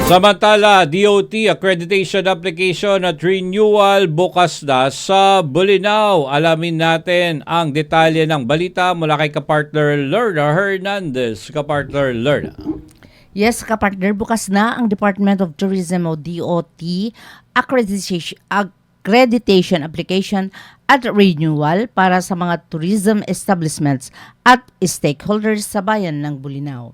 Samantala, DOT accreditation application at renewal bukas na sa Bolinao. Alamin natin ang detalye ng balita mula kay kapartner Lerna Hernandez. Kapartner Lerna. Yes, kapartner, bukas na ang Department of Tourism o DOT accreditation application at renewal para sa mga tourism establishments at stakeholders sa bayan ng Bolinao.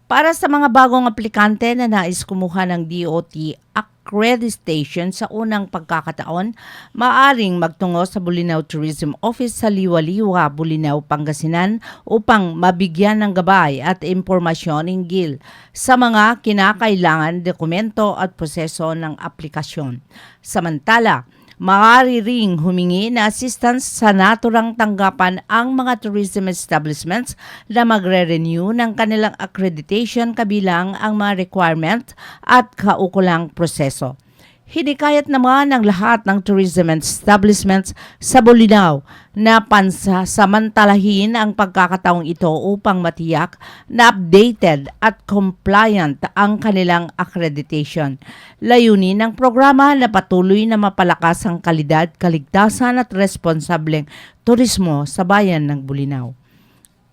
Para sa mga bagong aplikante na nais kumuha ng DOT accreditation sa unang pagkakataon, maaaring magtungo sa Bolinao Tourism Office sa Liwaliwa, Bolinao, Pangasinan upang mabigyan ng gabay at impormasyon hinggil sa mga kinakailangan dokumento at proseso ng aplikasyon. Samantala, maaari ring humingi na assistance sa naturang tanggapan ang mga tourism establishments na magre-renew ng kanilang accreditation kabilang ang mga requirement at kaukulang proseso. Hinikayat naman ng lahat ng tourism establishments sa Bolinao na pansamantalahin ang pagkakataong ito upang matiyak na updated at compliant ang kanilang accreditation. Layunin ng programa na patuloy na mapalakas ang kalidad, kaligtasan at responsableng turismo sa bayan ng Bolinao.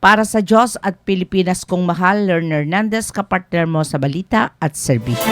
Para sa Diyos at Pilipinas kong mahal, Lerna Hernandez, kapartner mo sa balita at serbisyo.